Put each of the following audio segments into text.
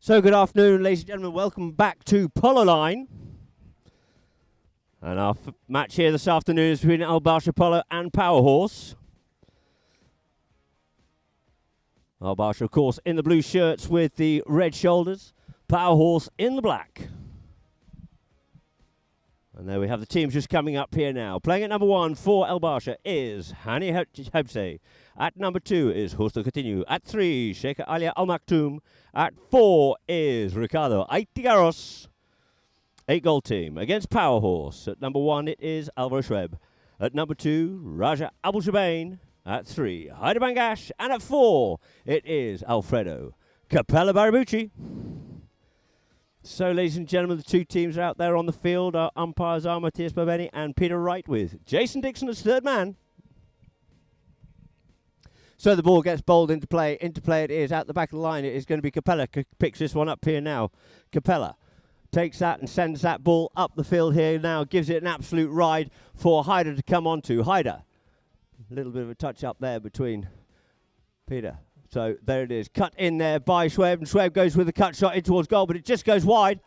So good afternoon, ladies and gentlemen. Welcome back to Polo Line. And our match here this afternoon is between Basha Polo and Power Horse. Basha, of course, in the blue shirts with the red shoulders. Power Horse in the black. And there we have the teams just coming up here now. Playing at number 1 for Basha is Hani Hebse. At number 2 is Justo Coutinho. At 3, Sheikh Alia Al Maktoum. At 4 is Ricardo Aitigaros. 8-goal team against Power Horse. At number 1 it is Alvaro Schweb. At number 2, Raja Abul Jubain. At 3, Haida Bangash. And at 4 it is Alfredo Capella Barabucci. So, ladies and gentlemen, the two teams are out there on the field. Our umpires are Matthias Baveni and Peter Wright with Jason Dixon as third man. So the ball gets bowled into play. Into play it is. Out the back of the line it is going to be Capella. Picks this one up here now. Capella takes that and sends that ball up the field here now. Gives it an absolute ride for Haida to come onto. Haida. A little bit of a touch up there between Peter. So there it is, cut in there by Schweb, and Schweb goes with a cut shot in towards goal, but it just goes wide.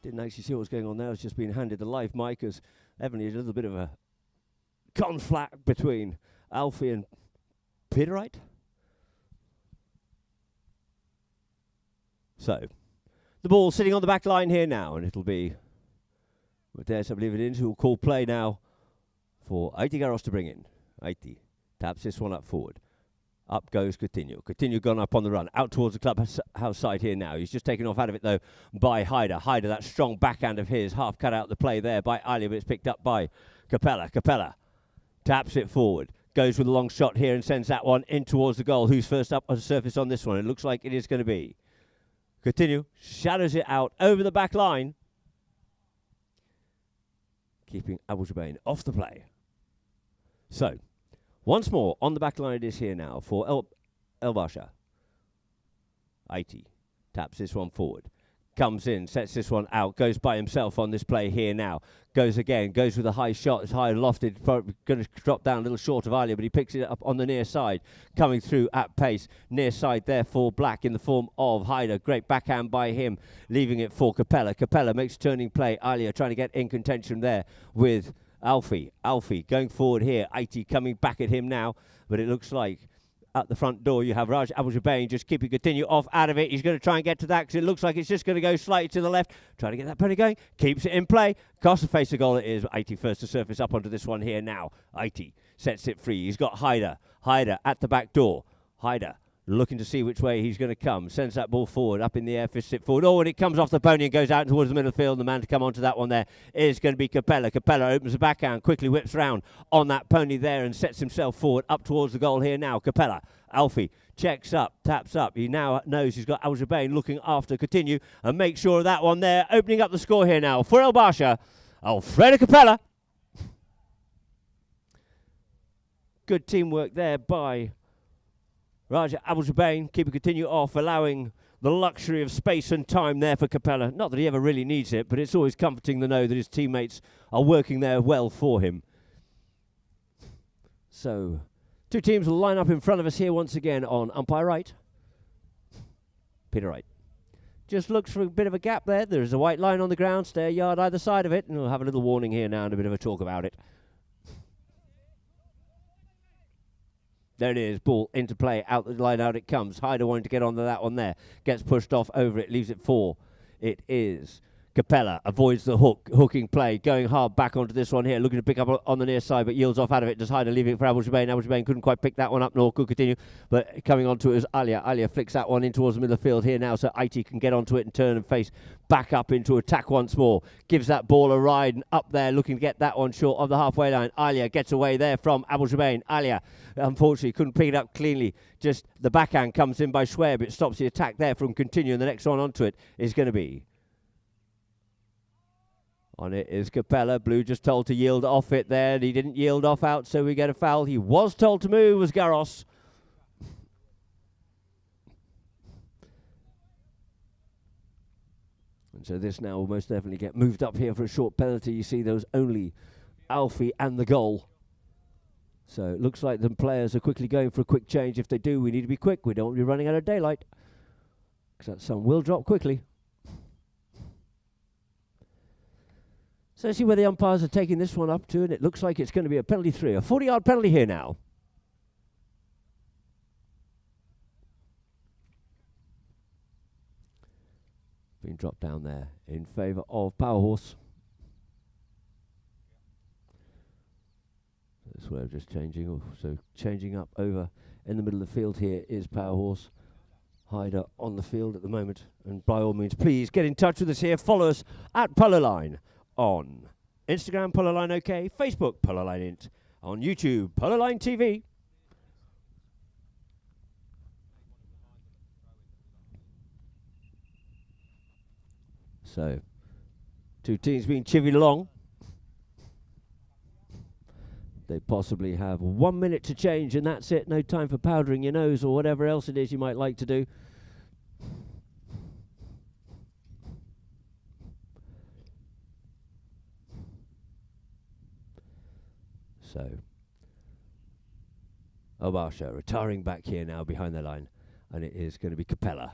Didn't actually see what was going on there. It's just been handed the live mic as Evan had a little bit of a conflict between Alfie and Peterite. So the ball sitting on the back line here now, and it'll be Matthias, I believe it is, who will call play now for Aiti Garros to bring in. Aiti taps this one up forward. Up goes Coutinho. Coutinho gone up on the run. Out towards the clubhouse side here now. He's just taken off out of it, though, by Haida. Haida, that strong backhand of his, half cut out the play there by Ali, but it's picked up by Capella. Capella taps it forward. Goes with a long shot here and sends that one in towards the goal. Who's first up on the surface on this one? It looks like it is going to be Coutinho. Shadows it out over the back line. Keeping Abul Jubain off the play. So, once more, on the back line it is here now for El Basha. Aiti taps this one forward. Comes in, sets this one out, goes by himself on this play here now. Goes again, goes with a high shot, it's high lofted, probably going to drop down a little short of Alia, but he picks it up on the near side. Coming through at pace, near side there for Black in the form of Haida. Great backhand by him, leaving it for Capella. Capella makes turning play, Alia trying to get in contention there with Alfie going forward here. Aiti coming back at him now, but it looks like at the front door you have Raj Abul Jubain just keeping Coutinho off out of it. He's going to try and get to that because it looks like it's just going to go slightly to the left. Trying to get that pony going. Keeps it in play. Costa face a goal it is. Aiti first to surface up onto this one here now. Aiti sets it free. He's got Haida. Haida at the back door. Haida looking to see which way he's going to come. Sends that ball forward, up in the air, fist it forward. Oh, and it comes off the pony and goes out towards the middle of the field. The man to come onto that one there is going to be Capella. Capella opens the backhand, quickly whips round on that pony there and sets himself forward up towards the goal here now. Capella, Alfie, checks up, taps up. He now knows he's got Abul Jubain looking after Coutinho and makes sure of that one there. Opening up the score here now for El Basha, Alfredo Capella. Good teamwork there by Raja Abul Jubain, keeping Coutinho off, allowing the luxury of space and time there for Capella. Not that he ever really needs it, but it's always comforting to know that his teammates are working there well for him. So, two teams will line up in front of us here once again on umpire right. Peter Wright. Just looks for a bit of a gap there. There is a white line on the ground, stay a yard either side of it, and we'll have a little warning here now and a bit of a talk about it. There it is, ball into play, out the line, out it comes. Haida wanting to get onto that one there. Gets pushed off over it, leaves it for. It is Capella, avoids the hooking play, going hard back onto this one here, looking to pick up on the near side, but yields off out of it. Does Haida leave it for Abul Jubain? Abul Jubain couldn't quite pick that one up, nor could Coutinho, but coming onto it is Alia. Alia flicks that one in towards the middle of the field here now, so Aiti can get onto it and turn and face back up into attack once more. Gives that ball a ride and up there, looking to get that one short of the halfway line. Alia gets away there from Abul Jubain. Alia, unfortunately, couldn't pick it up cleanly. Just the backhand comes in by Schweb. It stops the attack there from Coutinho, and the next one onto it is going to be on it is Capella. Blue just told to yield off it there. He didn't yield off out, so we get a foul. He was told to move, was Garros. And so this now will most definitely get moved up here for a short penalty. You see there was only Alfie and the goal. So it looks like the players are quickly going for a quick change. If they do, we need to be quick. We don't want to be running out of daylight. because that sun will drop quickly. So let's see where the umpires are taking this one up to, and it looks like it's going to be a penalty 3, a 40-yard penalty here now. Being dropped down there in favour of Power Horse. This way of just changing, so changing up over in the middle of the field here is Power Horse. Hyder on the field at the moment, and by all means, please get in touch with us here. Follow us at Polo Line on Instagram, Polo Line OK, Facebook, Polo Line Int, on YouTube, Polo Line TV. So, two teams being chivied along. They possibly have 1 minute to change, and that's it. No time for powdering your nose or whatever else it is you might like to do. So, Basha retiring back here now behind the line, and it is going to be Capella.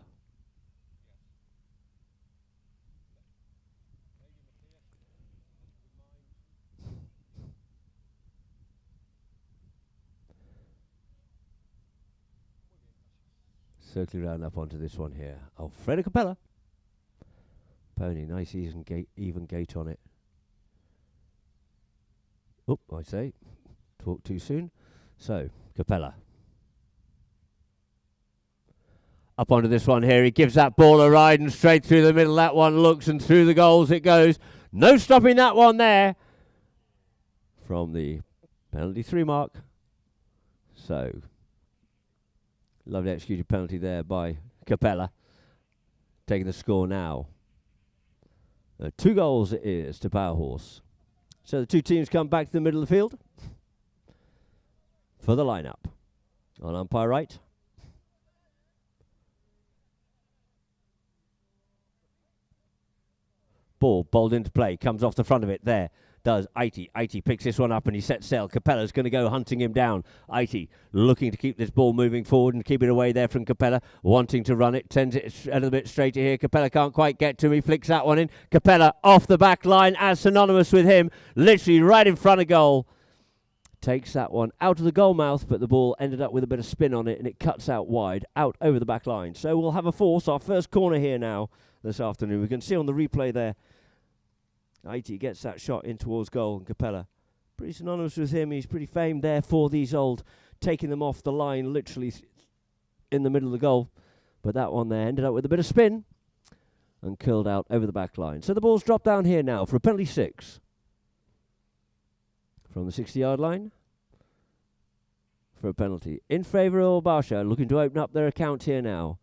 Circling round up onto this one here. Alfredo Capella. Pony, nice even gait on it. Oop, I say, talk too soon. So, Capella. Up onto this one here. He gives that ball a ride and straight through the middle. That one looks, and through the goals it goes. No stopping that one there. From the penalty 3 mark. So, lovely executed penalty there by Capella. Taking the score now. 2 goals it is to Power Horse. So the two teams come back to the middle of the field for the lineup. On umpire right. Ball bowled into play. Comes off the front of it there. Does Aiti. Aiti picks this one up and he sets sail. Capella's going to go hunting him down. Aiti looking to keep this ball moving forward and keep it away there from Capella. Wanting to run it. Tends it a little bit straighter here. Capella can't quite get to him. He flicks that one in. Capella off the back line as synonymous with him. Literally right in front of goal. Takes that one out of the goal mouth, but the ball ended up with a bit of spin on it and it cuts out wide, out over the back line. So we'll have a force. Our first corner here now this afternoon. We can see on the replay there. Aiti gets that shot in towards goal, and Capella, pretty synonymous with him. He's pretty famed there for these old, taking them off the line, literally in the middle of the goal. But that one there ended up with a bit of spin and curled out over the back line. So the ball's dropped down here now for a penalty 6. From the 60-yard line for a penalty in favour of Basha, looking to open up their account here now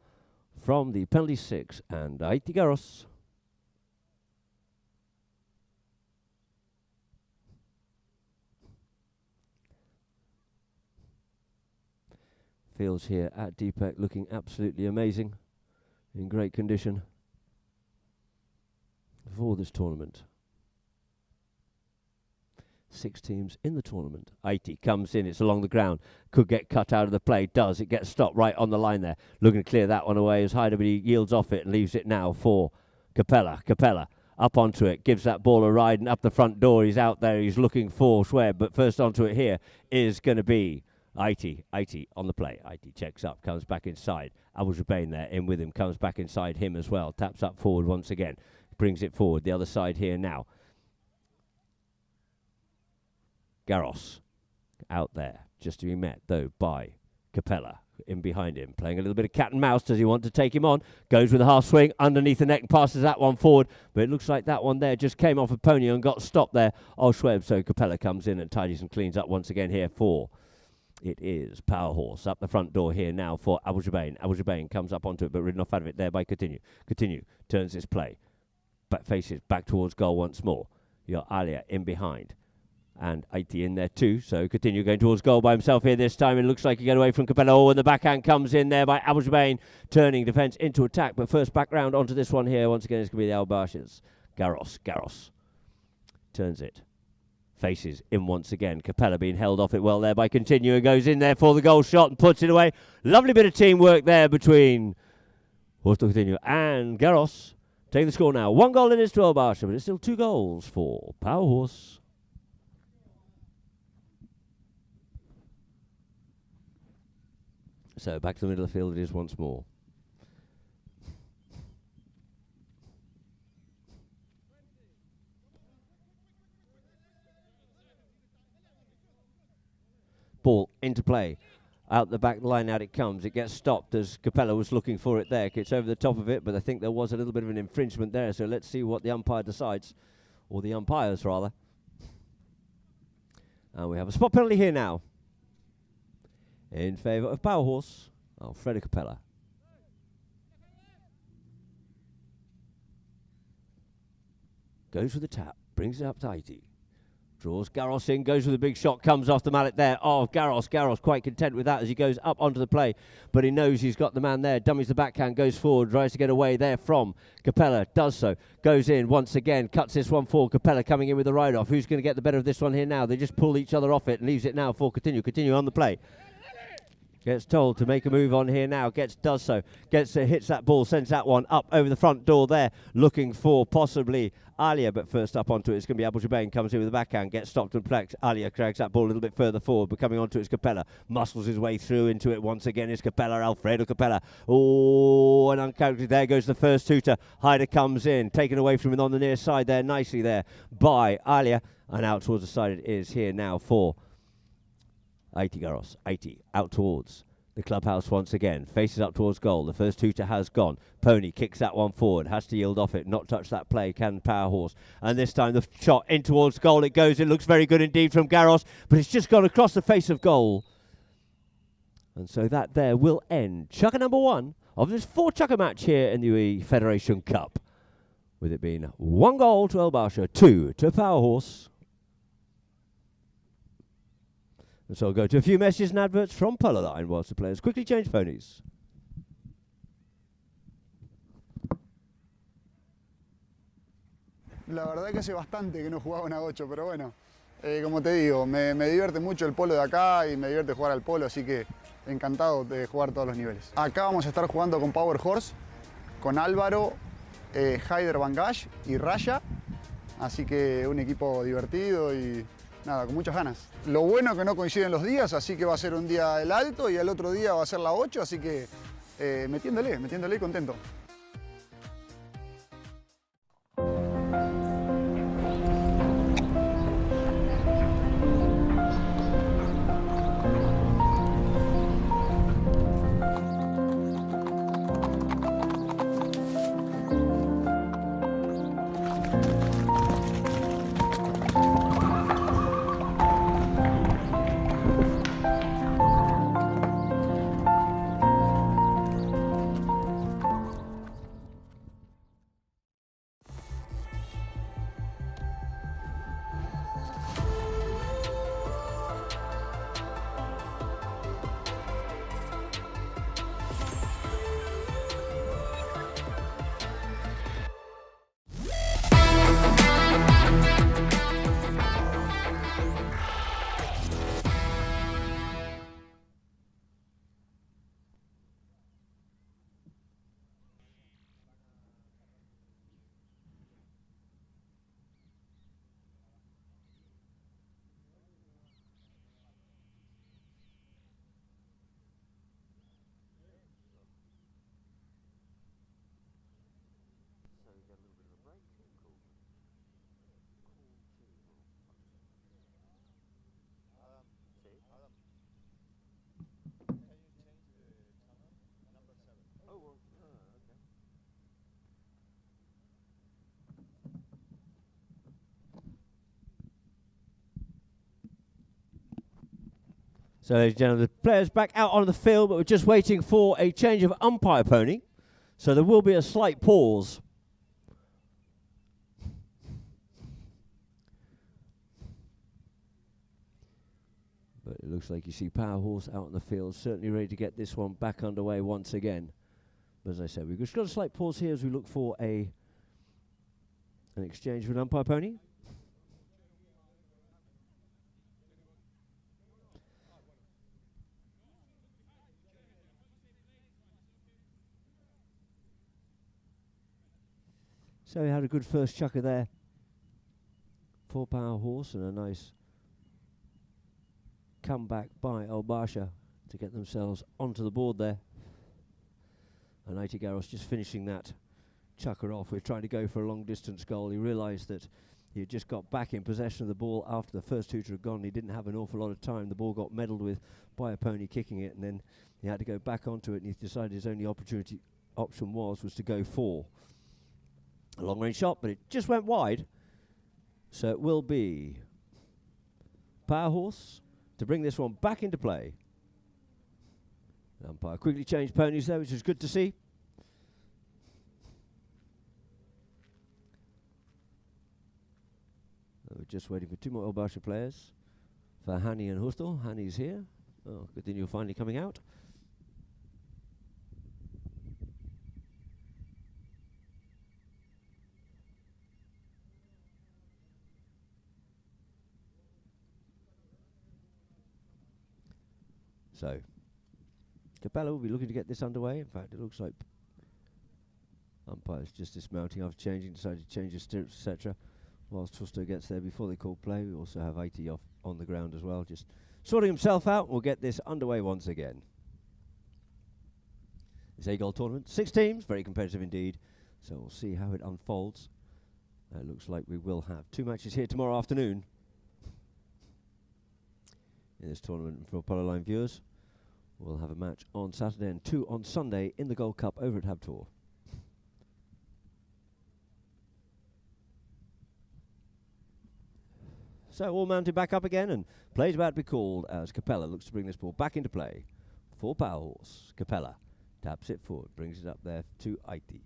from the penalty 6, and Aiti Garros. Fields here at Deepak looking absolutely amazing, in great condition for this tournament. 6 teams in the tournament. Aiti comes in, it's along the ground, could get cut out of the play, does, it gets stopped right on the line there, looking to clear that one away as Hyder, but he yields off it and leaves it now for Capella. Capella up onto it, gives that ball a ride, and up the front door, he's out there, he's looking for Schweb, but first onto it here is going to be Aiti on the play. Aiti checks up, comes back inside. Abu Jubain there in with him, comes back inside him as well. Taps up forward once again. Brings it forward. The other side here now. Garros out there. Just to be met, though, by Capella in behind him. Playing a little bit of cat and mouse. Does he want to take him on? Goes with a half swing underneath the neck and passes that one forward. But it looks like that one there just came off a pony and got stopped there. Schweb. So Capella comes in and tidies and cleans up once again here for... It is Power Horse up the front door here now for Abu Jubain. Abu Jubain comes up onto it, but ridden off out of it there by Continue. Continue turns his play. Faces back towards goal once more. You got Alia in behind. And Aiti in there too. So Continue going towards goal by himself here this time. It looks like he got away from Capella. Oh, and the backhand comes in there by Abu Jubain. Turning defence into attack. But first back round onto this one here. Once again, it's going to be the Al Bashas. Garros. Turns it. Faces in once again. Capella being held off it well there by Continue. Goes in there for the goal shot and puts it away. Lovely bit of teamwork there between Horse to continue. And Garros take the score now. 1 goal it is to Basha, but it's still 2 goals for Power Horse. So back to the middle of the field it is once more. Ball into play. Out the back line, out it comes. It gets stopped as Capella was looking for it there. Gets over the top of it, but I think there was a little bit of an infringement there. So let's see what the umpire decides, or the umpires rather. And we have a spot penalty here now in favour of Power Horse, Alfredo Capella. Goes for the tap, brings it up to 80. Draws Garros in, goes with a big shot, comes off the mallet there. Oh, Garros quite content with that as he goes up onto the play. But he knows he's got the man there. Dummies the backhand, goes forward, tries to get away there from Capella. Does so, goes in once again, cuts this one forward. Capella coming in with the ride-off. Who's going to get the better of this one here now? They just pull each other off it and leaves it now for Continue. Continue on the play. Gets told to make a move on here now. Does so. Hits that ball, sends that one up over the front door there, looking for possibly Alia, but first up onto it, it's going to be Abu Jubain, comes in with the backhand, gets stopped and plaques. Alia drags that ball a little bit further forward, but coming onto it is Capella. Muscles his way through into it once again is Capella, Alfredo Capella. Oh, and uncharacteristic, there goes the first tutor. Hyder comes in, taken away from him on the near side there, nicely there by Alia, and out towards the side it is here now for 80 Garros. 80 out towards the clubhouse once again, faces up towards goal. The first tutor has gone. Pony kicks that one forward, has to yield off it, not touch that play, can Power Horse. And this time the shot in towards goal, it goes, it looks very good indeed from Garros, but it's just gone across the face of goal. And so that there will end chukker number 1 of this 4 chukker match here in the UAE Federation Cup, with it being 1 goal to El Basha, 2 to Power Horse. And so I'll go to a few messages and adverts from Polo line whilst the players quickly change ponies. La verdad que hace bastante que no jugaba una 8, pero bueno, como te digo, me divierte mucho el polo de acá y me divierte jugar al polo, así que encantado de jugar todos los niveles. Acá vamos a estar jugando con Power Horse, con Álvaro, Haider Bangash y Raya, así que un equipo divertido y nada, con muchas ganas. Lo bueno es que no coinciden los días, así que va a ser un día el alto y el otro día va a ser la 8, así que metiéndole y contento. So, ladies and gentlemen, the players back out on the field, but we're just waiting for a change of umpire pony. So there will be a slight pause. But it looks like you see Power Horse out on the field, certainly ready to get this one back underway once again. But as I said, we've just got a slight pause here as we look for an exchange with an umpire pony. So he had a good first chucker there. 4-power horse and a nice comeback by Basha to get themselves onto the board there. And Aiti Garros just finishing that chucker off. We're trying to go for a long distance goal. He realised that he had just got back in possession of the ball after the first tutor had gone. He didn't have an awful lot of time. The ball got meddled with by a pony kicking it, and then he had to go back onto it, and he decided his only option was to go for a long range shot, but it just went wide. So it will be Power Horse to bring this one back into play. The umpire quickly changed ponies there, which was good to see. We're just waiting for two more Basha players, for Hani and Hustel. Hani's here. Oh, Coutinho finally coming out. So, Capella will be looking to get this underway. In fact, it looks like umpire's just dismounting after changing, decided to change his stirrups, etc. Whilst Tusto gets there before they call play. We also have 80 off on the ground as well, just sorting himself out. We'll get this underway once again. It's a goal tournament, 6 teams, very competitive indeed. So we'll see how it unfolds. It looks like we will have 2 matches here tomorrow afternoon in this tournament for Polo Line viewers. We'll have a match on Saturday and 2 on Sunday in the Gold Cup over at Habtoor. So all mounted back up again, and play's about to be called as Capella looks to bring this ball back into play. 4-power horse, Capella taps it forward, brings it up there to Aiti.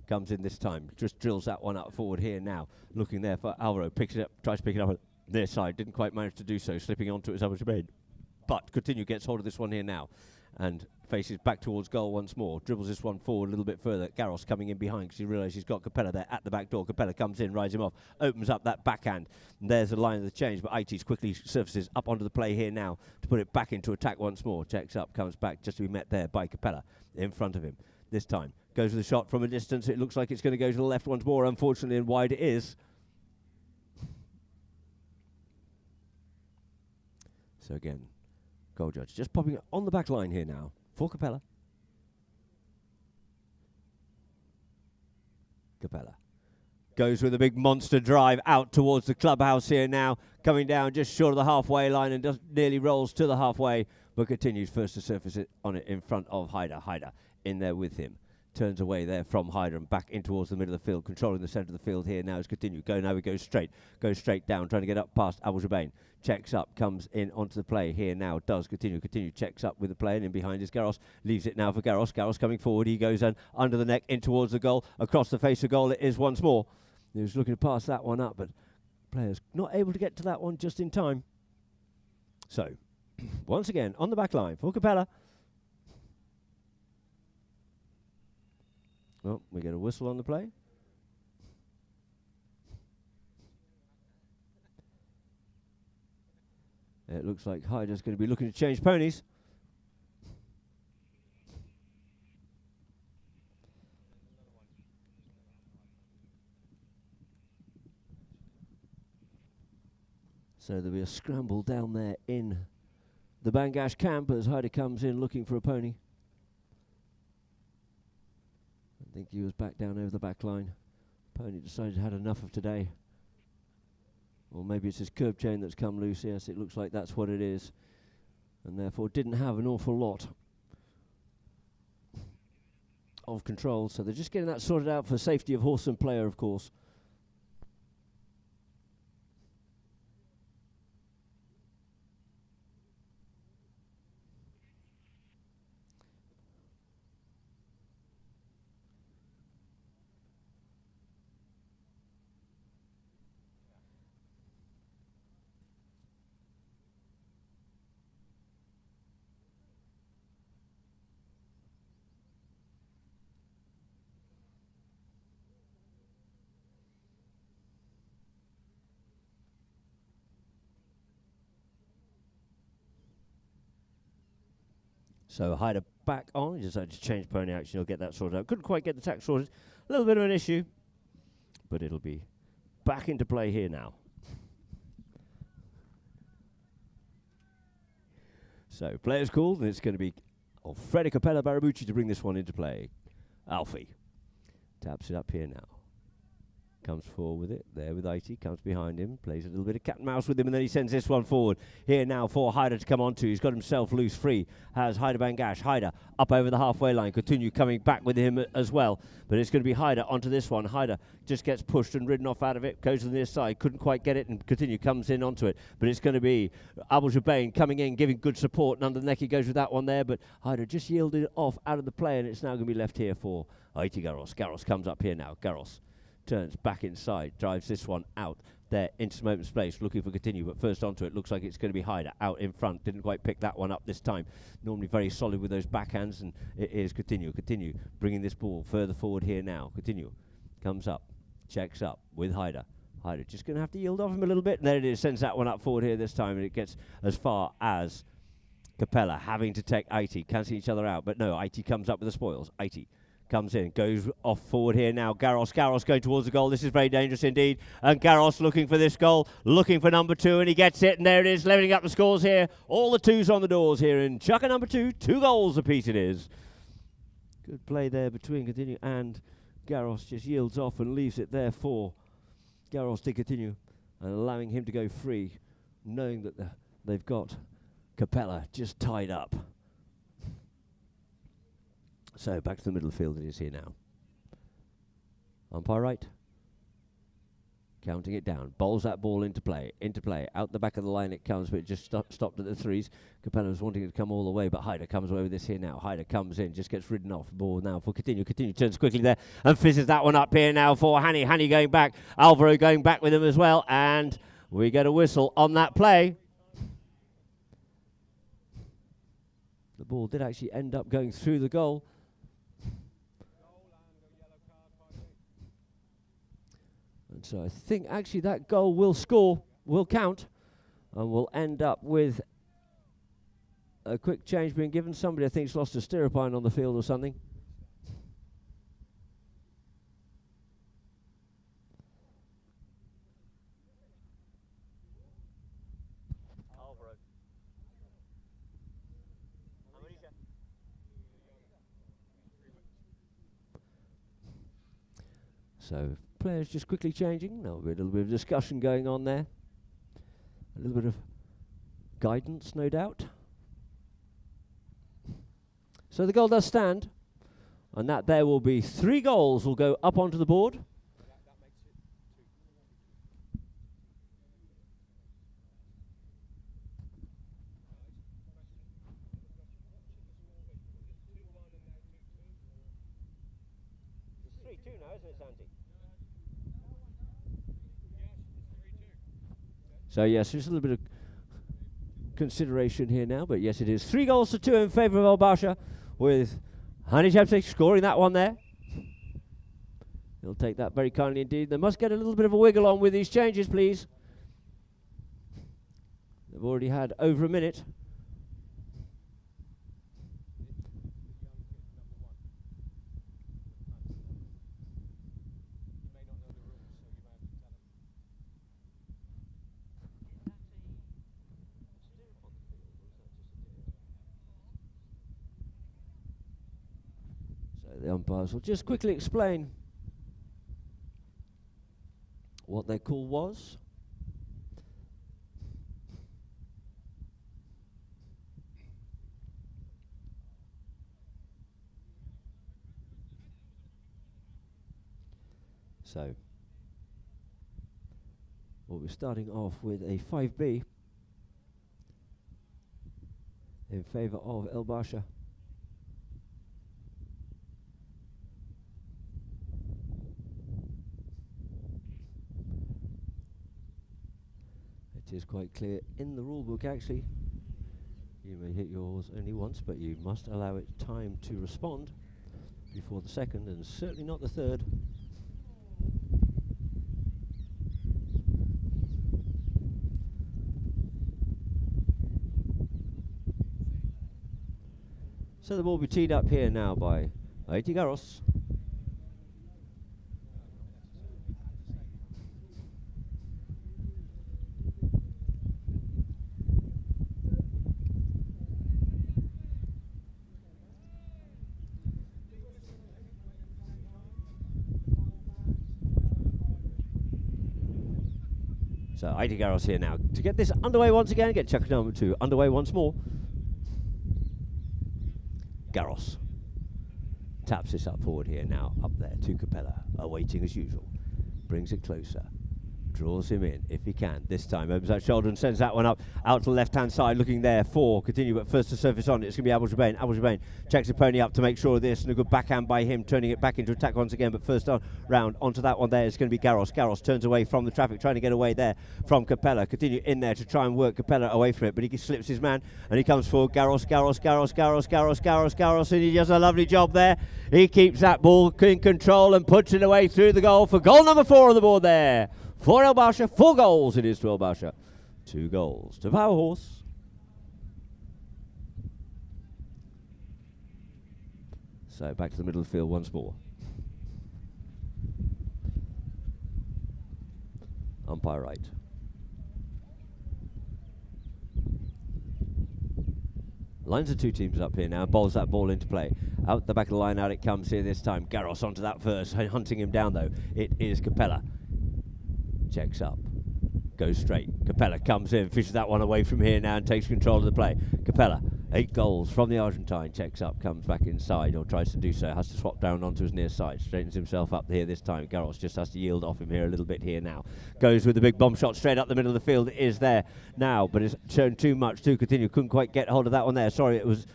Comes in this time, just drills that one up forward here now. Looking there for Alvaro, picks it up, tries to pick it up on their side, didn't quite manage to do so, slipping onto his other side. But Coutinho gets hold of this one here now and faces back towards goal once more. Dribbles this one forward a little bit further. Garros coming in behind because he realises he's got Capella there at the back door. Capella comes in, rides him off, opens up that backhand. And there's the line of the change, but Aiti's quickly surfaces up onto the play here now to put it back into attack once more. Checks up, comes back, just to be met there by Capella in front of him. This time goes with a shot from a distance. It looks like it's going to go to the left once more, unfortunately, and wide it is. So again, goal judge just popping it on the back line here now for Capella. Capella goes with a big monster drive out towards the clubhouse here now, coming down just short of the halfway line and just nearly rolls to the halfway, but continues first to surface it on it in front of Haider. Haider in there with him. Turns away there from Haider and back in towards the middle of the field, controlling the centre of the field here now is Coutinho. Now he goes straight down, trying to get up past Abu Jabain. Checks up, comes in onto the play here now, does Coutinho. Coutinho checks up with the play and in behind is Garros. Leaves it now for Garros. Garros coming forward, he goes under the neck in towards the goal. Across the face of goal it is once more. He was looking to pass that one up, but players not able to get to that one just in time. So, once again, on the back line for Capella. Well, we get a whistle on the play. It looks like Haider's going to be looking to change ponies. So there'll be a scramble down there in the Bangash camp as Haider comes in looking for a pony. I think he was back down over the back line. Pony decided he had enough of today. Or maybe it's his curb chain that's come loose. Yes, it looks like that's what it is. And therefore didn't have an awful lot of control. So they're just getting that sorted out for safety of horse and player, of course. So Haider back on. He decided to change pony action. He'll get that sorted out. Couldn't quite get the tack sorted. A little bit of an issue, but it'll be back into play here now. So players called, and it's going to be Alfredo Capella Barabucci to bring this one into play. Alfie taps it up here now. Comes forward with it, there with Ighty, comes behind him, plays a little bit of cat and mouse with him, and then he sends this one forward. Here now for Haider to come onto. He's got himself loose free, has Haider Bangash. Haider up over the halfway line, continue coming back with him as well. But it's going to be Haider onto this one. Haider just gets pushed and ridden off out of it, goes to the near side, couldn't quite get it, and continue comes in onto it. But it's going to be Abu Jubain coming in, giving good support, and under the neck he goes with that one there, but Haider just yielded it off out of the play, and it's now going to be left here for Ighty Garros. Garros comes up here now. Garros turns back inside, drives this one out there into some open space, looking for continue, but first onto it, looks like it's going to be Haider out in front. Didn't quite pick that one up this time. Normally very solid with those backhands, and it is continue, bringing this ball further forward here now. Continue, comes up, checks up with Haider. Haider just going to have to yield off him a little bit, and there it is, sends that one up forward here this time, and it gets as far as Capella having to take Ighty, cancelling each other out, but no, Ighty comes up with the spoils. Ighty comes in, goes off forward here now. Garros going towards the goal. This is very dangerous indeed. And Garros looking for this goal, looking for number 2, and he gets it. And there it is, leveling up the scores here. All the 2s on the doors here in Chukka number 2. 2 goals apiece it is. Good play there between Continue and Garros. Just yields off and leaves it there for Garros to Continue, and allowing him to go free, knowing that they've got Capella just tied up. So back to the middle field it is here now. Umpire right. Counting it down. Bowls that ball into play. Out the back of the line it comes, but it just stopped at the 3s. Capella was wanting it to come all the way, but Haider comes away with this here now. Haider comes in, just gets ridden off the ball now for Continue. Continue turns quickly there and fizzes that one up here now for Hani. Hani going back. Alvaro going back with him as well. And we get a whistle on that play. The ball did actually end up going through the goal. And so I think actually that goal will count, and we'll end up with a quick change being given. Somebody I think's lost a stirrup iron on the field or something. So players just quickly changing. There'll be a little bit of discussion going on there. A little bit of guidance, no doubt. So the goal does stand, and that there will be 3 goals will go up onto the board. It's 3-2 now, isn't it, Sandy? So yes, there's a little bit of consideration here now, but yes, it is 3 goals to 2 in favour of El Basha, with Hani Chapsik scoring that one there. He'll take that very kindly indeed. They must get a little bit of a wiggle on with these changes, please. They've already had over a minute. The umpires will just quickly explain what their call was. So we'll be starting off with a 5B in favour of El Basha. It is quite clear in the rule book actually. You may hit yours only once, but you must allow it time to respond before the second, and certainly not the third. So the ball will be teed up here now by Ighty Garros. So IT Garros here now to get this underway once again. Get checker number 2 underway once more. Garros taps this up forward here now, up there to Capella, awaiting as usual. Brings it closer. Draws him in if he can. This time opens that shoulder and sends that one up out to the left-hand side, looking there for continue, but first to surface on. It's going to be Abel-Jabane. Abel-Jabane checks the pony up to make sure of this, and a good backhand by him, turning it back into attack once again. But first on round onto that one there is going to be Garros. Garros turns away from the traffic, trying to get away there from Capella. Continue in there to try and work Capella away from it, but he slips his man and he comes forward. Garros, Garros, Garros, Garros, Garros, Garros, Garros, and he does a lovely job there. He keeps that ball in control and puts it away through the goal for goal number 4 on the board there. For El Basha, 4 goals it is to El Basha. 2 goals to Power Horse. So back to the middle of the field once more. Umpire right. Lines the 2 teams up here now, bowls that ball into play. Out the back of the line, out it comes here this time. Garros onto that first, hunting him down though. It is Capella. Checks up, goes straight. Capella comes in, fishes that one away from here now and takes control of the play. Capella, 8 goals from the Argentine, checks up, comes back inside, or tries to do so, has to swap down onto his near side, straightens himself up here this time. Garros just has to yield off him here a little bit here now. Goes with the big bomb shot straight up the middle of the field. It is there now, but it's shown too much to continue. Couldn't quite get hold of that one there. Sorry, it was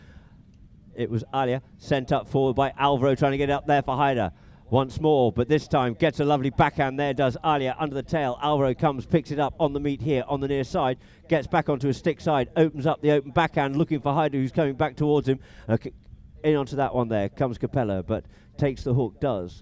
Alia, sent up forward by Alvaro, trying to get up there for Haider. Once more, but this time gets a lovely backhand there, does Alia under the tail. Alvaro comes, picks it up on the meat here on the near side, gets back onto his stick side, opens up the open backhand, looking for Haider, who's coming back towards him. In onto that one there comes Capella, but takes the hook, does.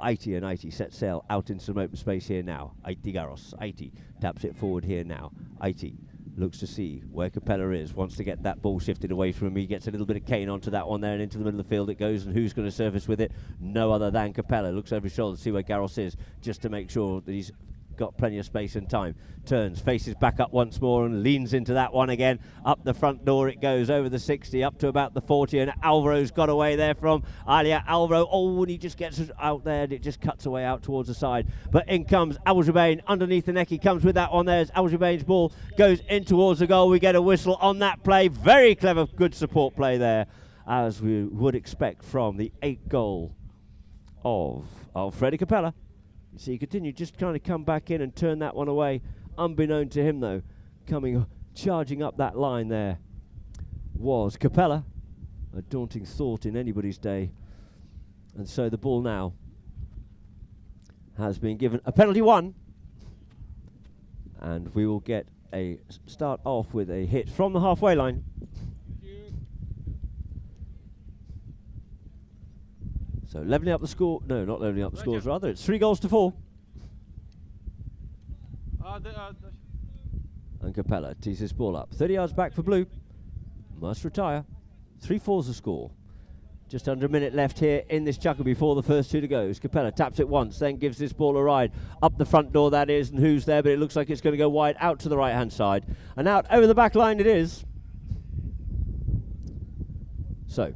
Aiti, and Aiti sets sail out into some open space here now. Aiti Garros, Aiti taps it forward here now. Aiti looks to see where Capella is, wants to get that ball shifted away from him. He gets a little bit of cane onto that one there, and into the middle of the field it goes, and who's going to surface with it? No other than Capella. Looks over his shoulder to see where Garros is, just to make sure that he's got plenty of space and time. Turns, faces back up once more and leans into that one again. Up the front door it goes, over the 60, up to about the 40, and Alvaro's got away there from Alia. Alvaro, oh, and he just gets out there and it just cuts away out towards the side. But in comes Abel-Jabane underneath the neck. He comes with that one there as Abel-Jabane's ball goes in towards the goal. We get a whistle on that play. Very clever, good support play there, as we would expect from the 8th goal of Freddie Capella. So he continued, just kind of come back in and turn that one away. Unbeknown to him, though, charging up that line there was Capella. A daunting thought in anybody's day. And so the ball now has been given a penalty 1. And we will get a start off with a hit from the halfway line. So levelling up the score, no, not levelling up the scores, rather. It's 3 goals to 4. And Capella tees this ball up. 30 yards back for blue. Must retire. 3-4's the score. Just under a minute left here in this chucker before the first 2 to go. Capella taps it once, then gives this ball a ride. Up the front door, that is, and who's there? But it looks like it's going to go wide out to the right-hand side. And out over the back line it is. So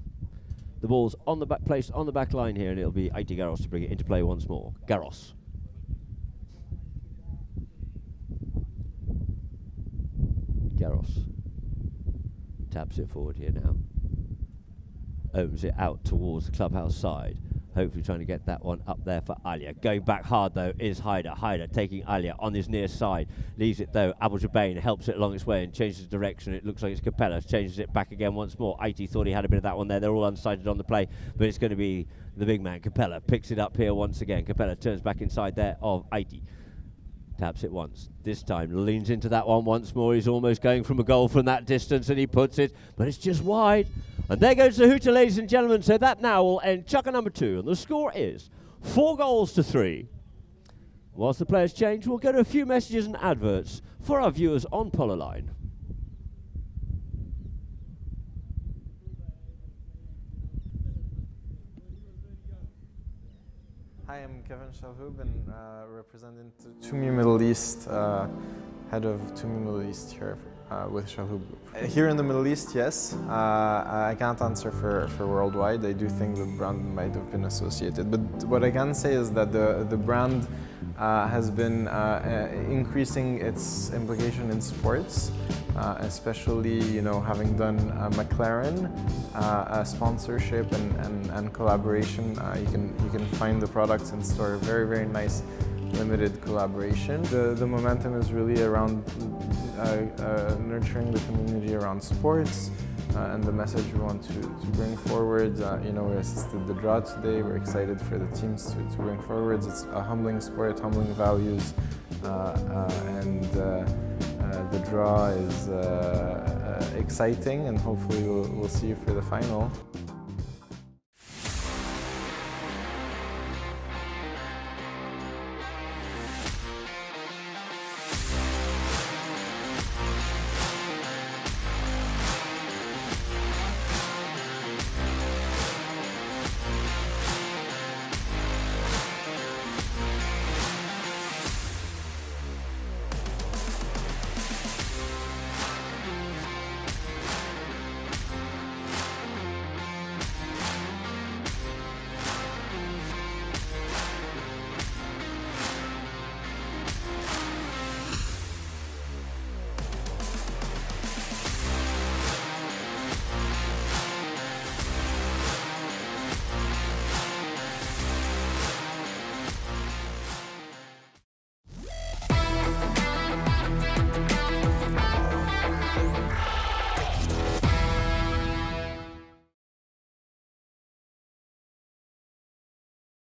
the ball's on the back, placed on the back line here, and it'll be Aiti Garros to bring it into play once more. Garros. Garros taps it forward here now. Opens it out towards the clubhouse side. Hopefully trying to get that one up there for Alia. Going back hard though is Haider. Haider taking Alia on his near side. Leaves it though. Abel-Jabane helps it along its way and changes direction. It looks like it's Capella. Changes it back again once more. Aiti thought he had a bit of that one there. They're all unsighted on the play, but it's going to be the big man. Capella picks it up here once again. Capella turns back inside there of Aiti. Taps it once. This time leans into that one once more. He's almost going from a goal from that distance, and he puts it, but it's just wide. And there goes the hooter, ladies and gentlemen. So that now will end chucker number 2, and the score is 4 goals to 3. Whilst the players change, we'll go to a few messages and adverts for our viewers on Polo Line. Hi, I'm Kevin Shalhoub and representing Tumi Middle East, head of Tumi Middle East here with Shalhoub Group. Here in the Middle East, yes. I can't answer for worldwide. I do think the brand might have been associated. But what I can say is that the brand has been increasing its implication in sports, especially having done McLaren sponsorship and collaboration. You can find the products in store. Very nice limited collaboration. The momentum is really around nurturing the community around sports. And the message we want to bring forward. We assisted the draw today. We're excited for the teams to bring forward. It's a humbling sport, humbling values, and the draw is exciting, and hopefully we'll see you for the final.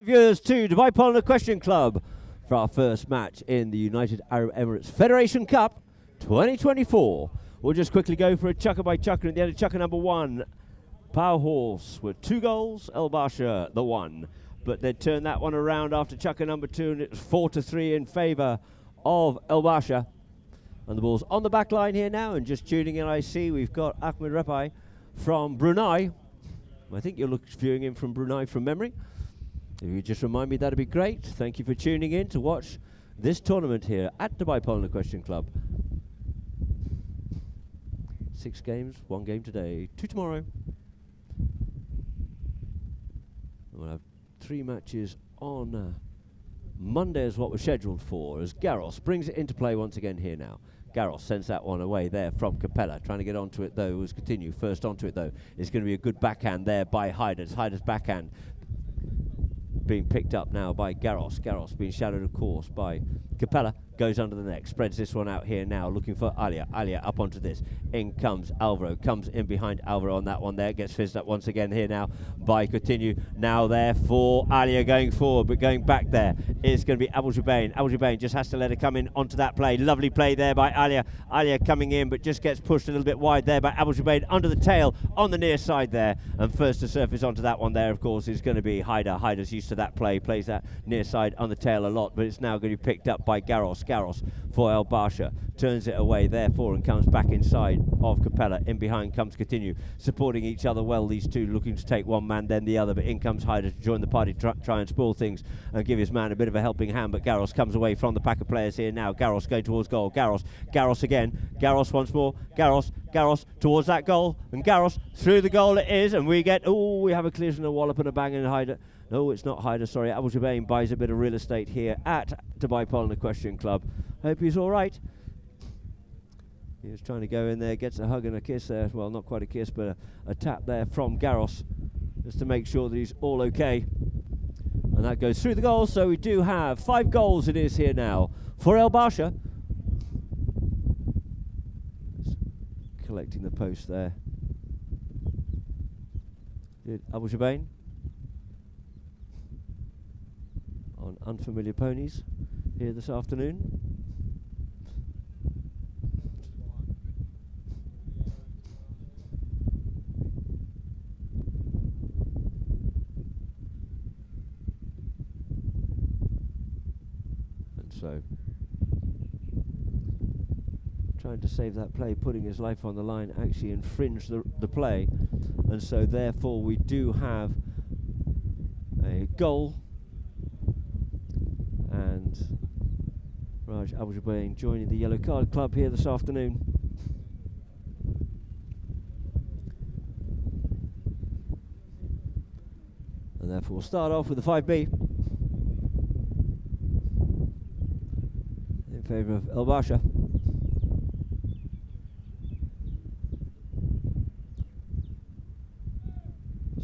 Viewers to Dubai Polo Question Club for our first match in the United Arab Emirates Federation Cup 2024. We'll just quickly go for a chukker by chukker. At the end of chukker number 1, Power Horse with 2 goals, El Basha the 1. But they turned that one around after chukker number 2, and it was 4-3 in favour of El Basha. And the ball's on the back line here now, and just tuning in, I see we've got Ahmed Repai from Brunei. I think you're viewing in from Brunei from memory. If you just remind me, that'd be great. Thank you for tuning in to watch this tournament here at Dubai Polo Question Club. 6 games, 1 game today, 2 tomorrow. We'll have 3 matches on Monday is what we're scheduled for, as Garros brings it into play once again here now. Garros sends that one away there from Capella, trying to get onto it though, was continue. First onto it though, is going to be a good backhand there by Haiders. Haiders' backhand being picked up now by Garros. Garros being shadowed, of course, by Capella. Goes under the neck, spreads this one out here now, looking for Alia. Alia up onto this. In comes Alvaro, comes in behind Alvaro on that one there. Gets fizzed up once again here now by Coutinho. Now there for Alia going forward, but going back there is going to be Abou Jubain. Abou Jubain just has to let it come in onto that play. Lovely play there by Alia. Alia coming in, but just gets pushed a little bit wide there by Abou Jubain under the tail on the near side there. And first to surface onto that one there, of course, is going to be Haider. Haider's used to that play, plays that near side on the tail a lot, but it's now going to be picked up by Garros. Garros for El Basha, turns it away therefore and comes back inside of Capella. In behind comes Coutinho, supporting each other well, these two looking to take one man then the other, but in comes Haider to join the party, try and spoil things and give his man a bit of a helping hand, but Garros comes away from the pack of players here now. Garros going towards goal. Garros again. Garros once more. Garros towards that goal, and Garros through the goal it is, and we have a collision, a wallop and a bang, and Haider. No, it's not Haider, sorry. Abou Jubain buys a bit of real estate here at Dubai Polo Question Club. Hope he's all right. He was trying to go in there, gets a hug and a kiss there. Well, not quite a kiss, but a tap there from Garros, just to make sure that he's all okay. And that goes through the goal, so we do have 5 goals it is here now for El Basha. Collecting the post there. Abou Jubain on unfamiliar ponies here this afternoon. And so trying to save that play, putting his life on the line, actually infringed the play, and so therefore we do have a goal. And Raj Abou Jubain joining the Yellow Card Club here this afternoon. And therefore we'll start off with the 5B. favour of El Basha.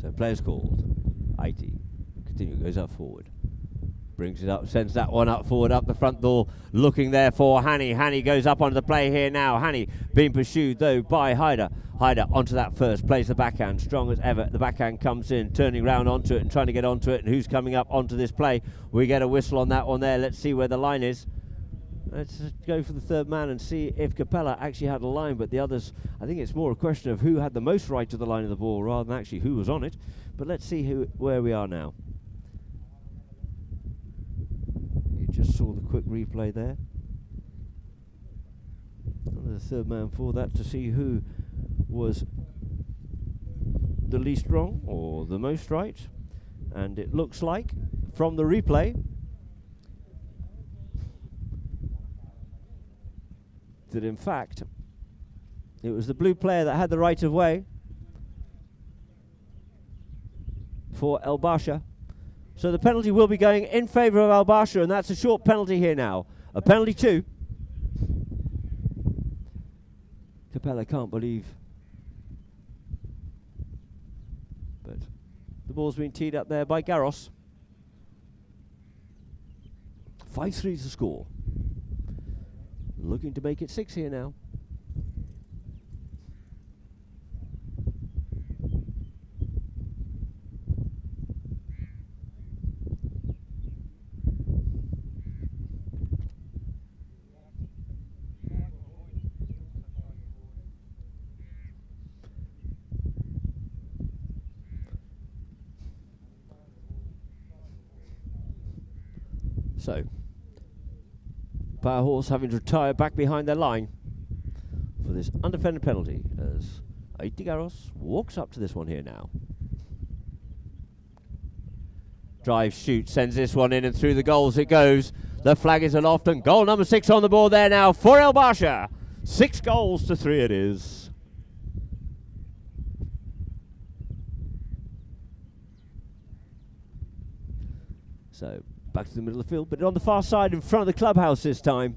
So players called. 80. Continue, goes up forward. Brings it up, sends that one up forward, up the front door, looking there for Hani. Hani goes up onto the play here now. Hani being pursued though by Haider. Haider onto that first, plays the backhand, strong as ever. The backhand comes in, turning round onto it and trying to get onto it. And who's coming up onto this play? We get a whistle on that one there. Let's see where the line is. Let's go for the third man and see if Capella actually had a line, but the others, I think it's more a question of who had the most right to the line of the ball rather than actually who was on it. But let's see where we are now. You just saw the quick replay there. And the third man for that to see who was the least wrong or the most right. And it looks like, from the replay, that in fact it was the blue player that had the right of way for El Basha. So the penalty will be going in favour of El Basha, and that's a short penalty here now. A penalty 2. Capella can't believe, but the ball's been teed up there by Garros. 5-3 is the score. Looking to make it 6 here now. So, Power Horse having to retire back behind their line for this undefended penalty as Aitigaros walks up to this one here now. Drive, shoot, sends this one in and through the goals it goes. The flag is aloft and goal number 6 on the board there now for El Basha. 6 goals to 3 it is. So, back to the middle of the field, but on the far side in front of the clubhouse this time.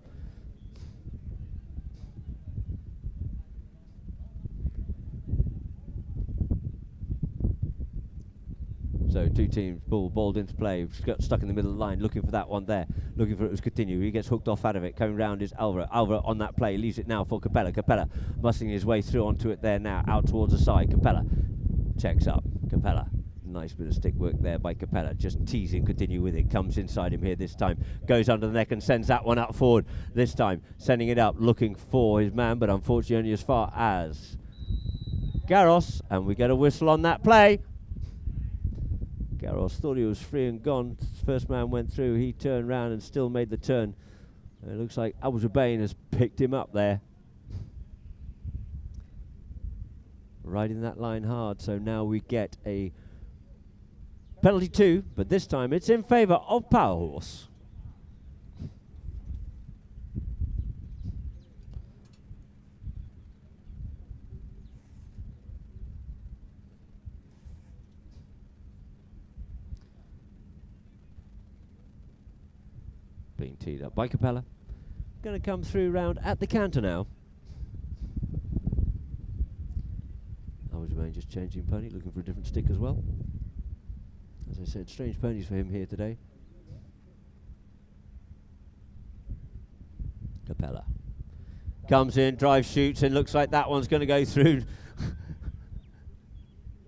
So two teams, balled into play, got stuck in the middle of the line, looking for that one there, looking for it to continue. He gets hooked off out of it, coming round is Alvaro. Alvaro on that play, leaves it now for Capella. Capella muscling his way through onto it there now, out towards the side. Capella checks up. Capella. Nice bit of stick work there by Capella, just teasing, continue with it, comes inside him here this time, goes under the neck and sends that one up forward this time, sending it up, looking for his man, but unfortunately only as far as Garros, and we get a whistle on that play. Garros thought he was free and gone. First man went through, he turned round and still made the turn. And it looks like Abu Zubayn has picked him up there. Riding that line hard, so now we get a penalty 2, but this time it's in favour of Power Horse. Being teed up by Capella. Going to come through round at the counter now. Just changing pony, looking for a different stick as well. As I said, strange ponies for him here today. Capella comes in, drives, shoots, and looks like that one's going to go through.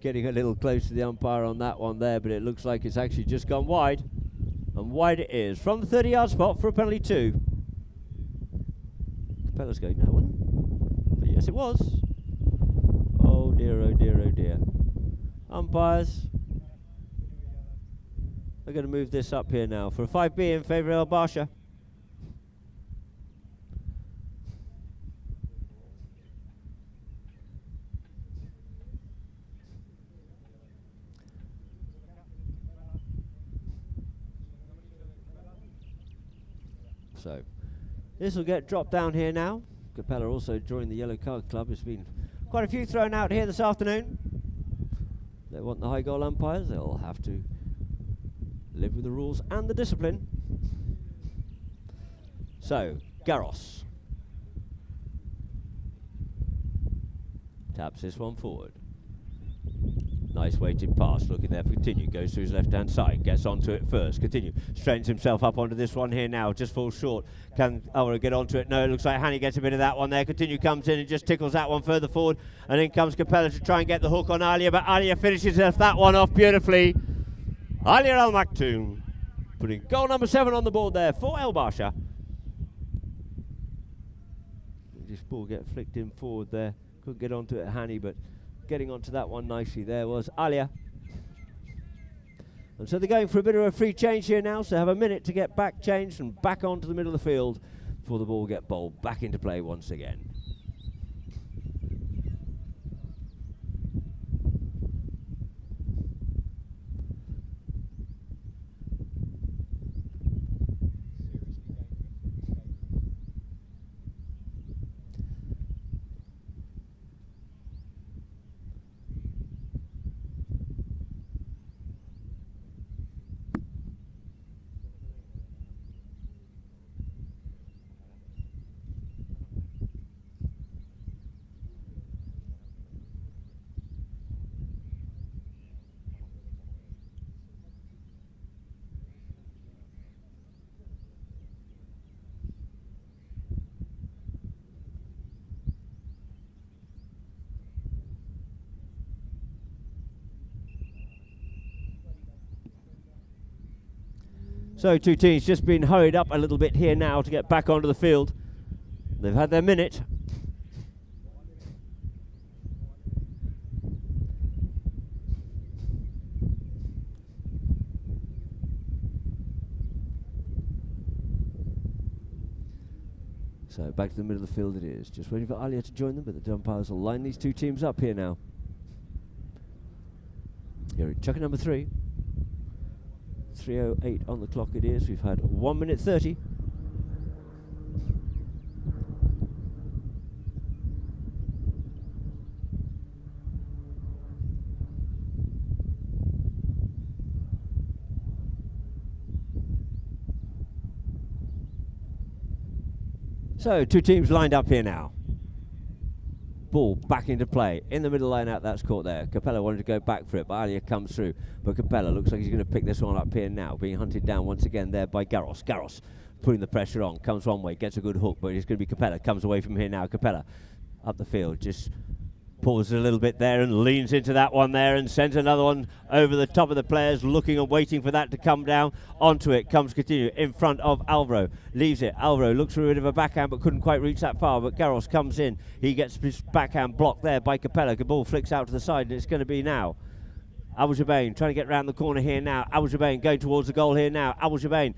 Getting a little close to the umpire on that one there, but it looks like it's actually just gone wide. And wide it is from the 30-yard spot for a penalty 2. Capella's going, that one. But yes, it was. Oh dear, oh dear, oh dear. Umpires are going to move this up here now for a 5B in favour of El Basha. So this will get dropped down here now. Capella also joined the Yellow Card Club. It's been quite a few thrown out here this afternoon. They want the high goal umpires. They'll have to live with the rules and the discipline. So Garros. Taps this one forward. Nice weighted pass, looking there for Continue, goes to his left-hand side, gets onto it first, Continue, straightens himself up onto this one here now, just falls short, can Alvaro get onto it? No, it looks like Hani gets a bit of that one there, Continue comes in and just tickles that one further forward, and then comes Capella to try and get the hook on Alia, but Alia finishes that one off beautifully. Alia Al Maktoum, putting goal number 7 on the board there for El Basha. This ball get flicked in forward there, couldn't get onto it Hani, but getting onto that one nicely there was Alia. And so they're going for a bit of a free change here now, so have a minute to get back changed and back onto the middle of the field before the ball get bowled back into play once again. So two teams just been hurried up a little bit here now to get back onto the field. They've had their minute. So back to the middle of the field it is. Just waiting for Alia to join them, but the umpires will line these two teams up here now. Here at chucker number 3. 3:08 on the clock it is. We've had 1 minute 30. So two teams lined up here now. Ball back into play in the middle line out, that's caught there. Capella wanted to go back for it, but Alia comes through, but Capella looks like he's going to pick this one up here now, being hunted down once again there by Garros. Garros putting the pressure on, comes one way, gets a good hook, but it's going to be Capella, comes away from here now. Capella up the field, just pauses a little bit there and leans into that one there and sends another one over the top of the players, looking and waiting for that to come down. Onto it comes Continue in front of Alvaro, leaves it. Alvaro looks for a bit of a backhand but couldn't quite reach that far, but Garros comes in, he gets his backhand blocked there by Capella. The ball flicks out to the side and it's going to be now Abu Jabain trying to get round the corner here now. Abu Jabain going towards the goal here now. Abu Jabain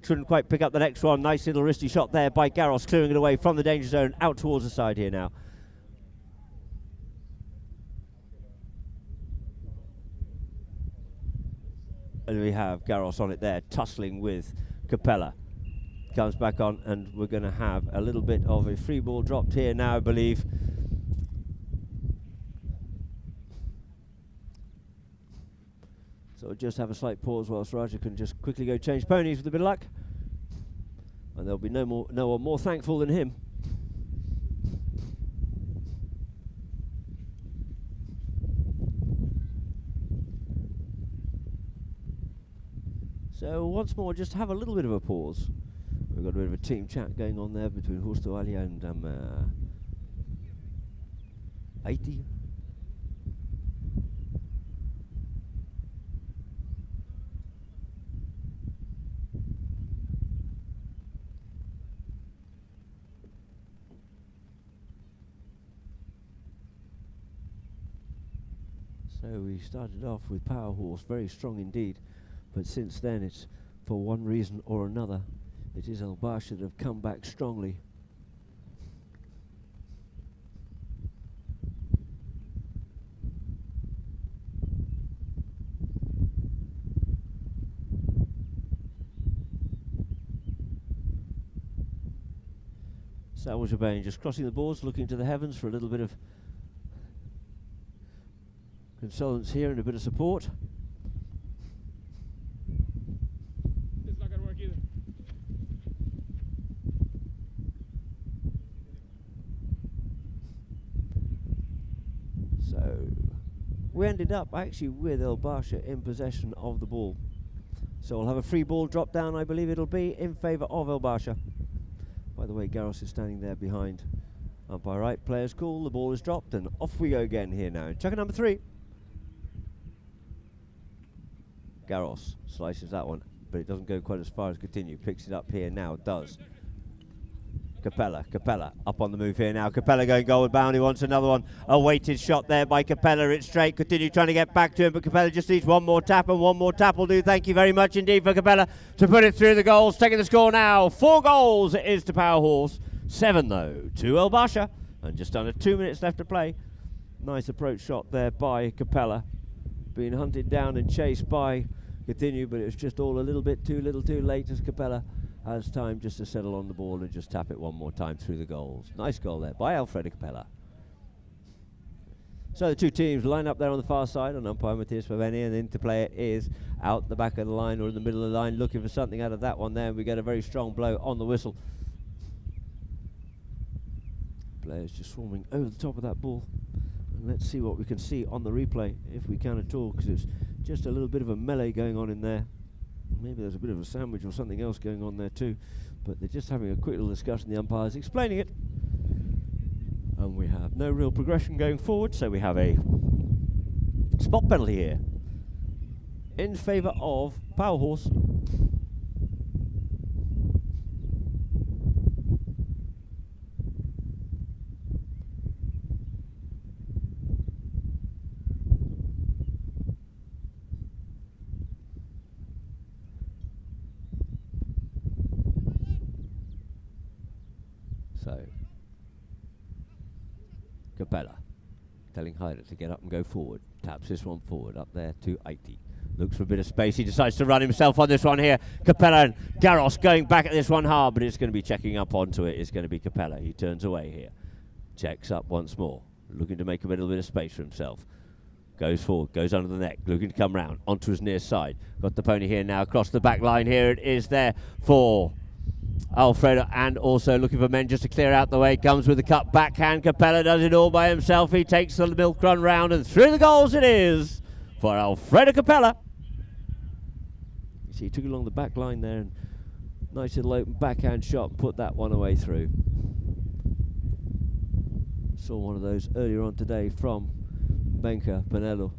couldn't quite pick up the next one. Nice little wristy shot there by Garros, clearing it away from the danger zone out towards the side here now. And we have Garros on it there, tussling with Capella. Comes back on, and we're going to have a little bit of a free ball dropped here now, I believe. So we'll just have a slight pause whilst Raja can just quickly go change ponies with a bit of luck. And there'll be no one more thankful than him. So once more, just have a little bit of a pause. We've got a bit of a team chat going on there between Justo Alia and Haiti. So we started off with Power Horse, very strong indeed. But since then, it's for one reason or another, it is El Basha that have come back strongly. Salwa Jabain just crossing the boards, looking to the heavens for a little bit of consolence here and a bit of support. So we ended up actually with El Basha in possession of the ball. So we'll have a free ball drop down, I believe it'll be, in favour of El Basha. By the way, Garros is standing there behind umpire right. Players cool, the ball is dropped, and off we go again here now. Chucker number 3. Garros slices that one, but it doesn't go quite as far as Continue. Picks it up here now, does. Capella up on the move here now. Capella going goal bound. He wants another one. A weighted shot there by Capella. It's straight. Continue trying to get back to him, but Capella just needs one more tap, and one more tap will do. Thank you very much indeed for Capella to put it through the goals. Taking the score now. 4 goals it is to Power Horse. 7 though to El Basha, and just under 2 minutes left to play. Nice approach shot there by Capella. Being hunted down and chased by Continue, but it was just all a little bit too late as Capella has time just to settle on the ball and just tap it one more time through the goals. Nice goal there by Alfredo Capella. So the two teams line up there on the far side on umpire Matthias Paveni, and interplay it is out the back of the line or in the middle of the line, looking for something out of that one there, and we get a very strong blow on the whistle. Players just swarming over the top of that ball. And let's see what we can see on the replay, if we can at all, because it's just a little bit of a melee going on in there. Maybe there's a bit of a sandwich or something else going on there too, but they're just having a quick little discussion, the umpires explaining it. And we have no real progression going forward, so we have a spot penalty here in favour of Power Horse. So, Capella telling Hyder to get up and go forward. Taps this one forward, up there to 80. Looks for a bit of space. He decides to run himself on this one here. Capella and Garros going back at this one hard, but it's going to be checking up onto it. It's going to be Capella. He turns away here. Checks up once more, looking to make a little bit of space for himself. Goes forward, goes under the neck, looking to come round onto his near side. Got the pony here now across the back line. Here it is there for Alfredo, and also looking for men just to clear out the way. Comes with the cut backhand. Capella does it all by himself. He takes the milk run round, and through the goals it is for Alfredo Capella. You see, he took it along the back line there, and nice little open backhand shot and put that one away through. Saw one of those earlier on today from Benka Pinello